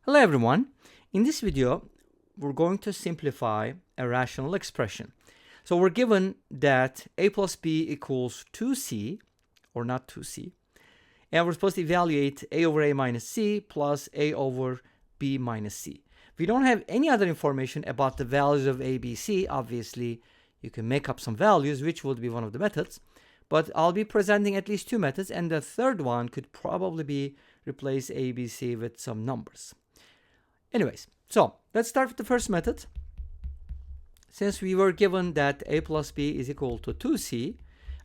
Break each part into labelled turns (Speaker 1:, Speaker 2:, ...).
Speaker 1: Hello everyone. In this video, we're going to simplify a rational expression. So we're given that a plus b equals 2c, or not 2c, and we're supposed to evaluate a over a minus c plus a over b minus c. We don't have any other information about the values of a, b, c. Obviously, you can make up some values, which would be one of the methods. But I'll be presenting at least two methods, and the third one could probably be replace a, b, c with some numbers. Anyways, so let's start with the first method. Since we were given that a plus b is equal to 2c,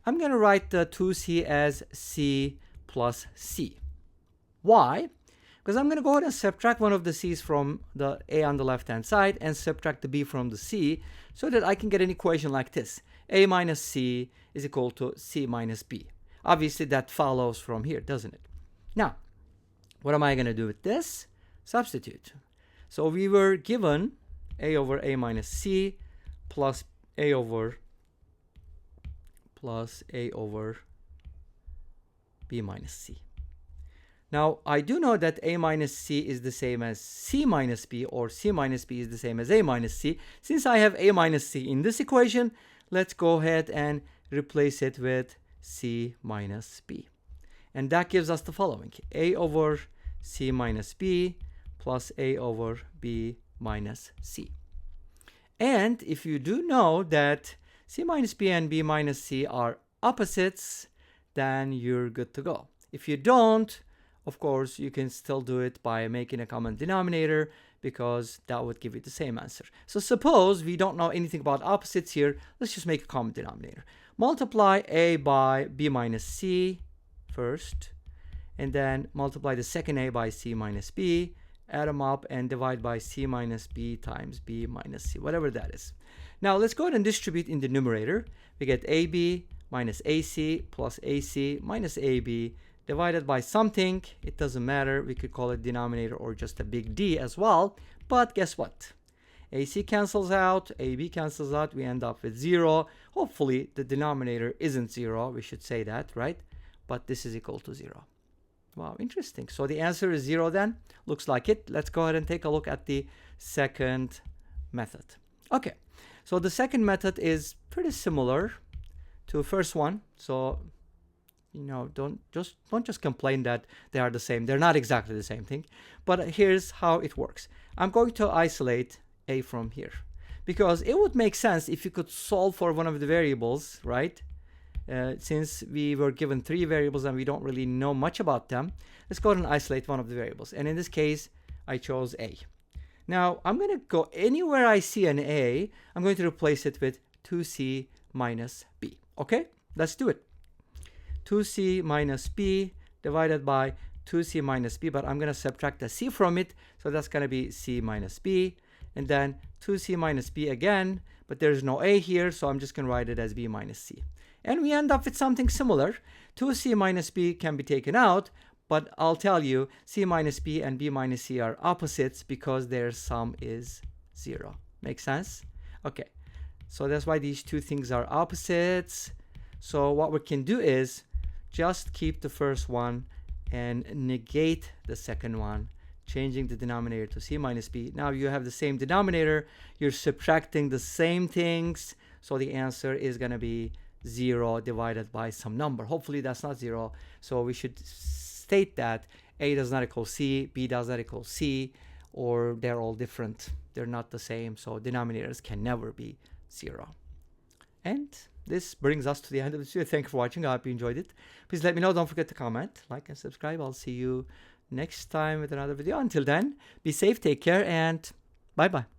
Speaker 1: I'm going to write the 2c as c plus c. Why? Because I'm going to go ahead and subtract one of the c's from the a on the left-hand side and subtract the b from the c so that I can get an equation like this. A minus c is equal to c minus b. Obviously, that follows from here, doesn't it? Now, what am I going to do with this? Substitute. So we were given a over a minus c plus a over b minus c. Now, I do know that a minus c is the same as c minus b, or c minus b is the same as a minus c. Since I have a minus c in this equation, let's go ahead and replace it with c minus b. And that gives us the following: a over c minus b plus a over b minus c. And if you do know that c minus b and b minus c are opposites, then you're good to go. If you don't, of course, you can still do it by making a common denominator, because that would give you the same answer. So suppose we don't know anything about opposites here. Let's just make a common denominator. Multiply a by b minus c first, and then multiply the second a by c minus b, add them up, and divide by c minus b times b minus c, whatever that is. Now let's go ahead and distribute in the numerator. We get ab minus ac plus ac minus ab divided by something. It doesn't matter. We could call it denominator or just a big D as well. But guess what? AC cancels out, AB cancels out. We end up with 0. Hopefully the denominator isn't 0. We should say that, right? But this is equal to 0. Wow, interesting. So the answer is 0 then. Looks like it. Let's go ahead and take a look at the second method. Okay, so the second method is pretty similar to the first one. So, you know, don't just complain that they are the same. They're not exactly the same thing. But here's how it works. I'm going to isolate a from here, because it would make sense if you could solve for one of the variables, right? Since we were given 3 variables and we don't really know much about them, let's go ahead and isolate one of the variables. And in this case, I chose a. Now, I'm going to go anywhere I see an a, I'm going to replace it with 2c minus b. Okay, let's do it. 2c minus b divided by 2c minus b, but I'm going to subtract the c from it, so that's going to be c minus b. And then 2c minus b again, but there's no a here, so I'm just going to write it as b minus c. And we end up with something similar. 2c minus b can be taken out, but I'll tell you, c minus b and b minus c are opposites because their sum is 0. Make sense? Okay, so that's why these two things are opposites. So what we can do is just keep the first one and negate the second one, changing the denominator to c minus b. Now you have the same denominator. You're subtracting the same things, so the answer is going to be 0 divided by some number. Hopefully that's not 0. So we should state that a does not equal c, b does not equal c, or they're all different. They're not the same. So denominators can never be 0. And this brings us to the end of this video. Thank you for watching. I hope you enjoyed it. Please let me know. Don't forget to comment, like, and subscribe. I'll see you next time with another video. Until then, be safe, take care, and bye-bye.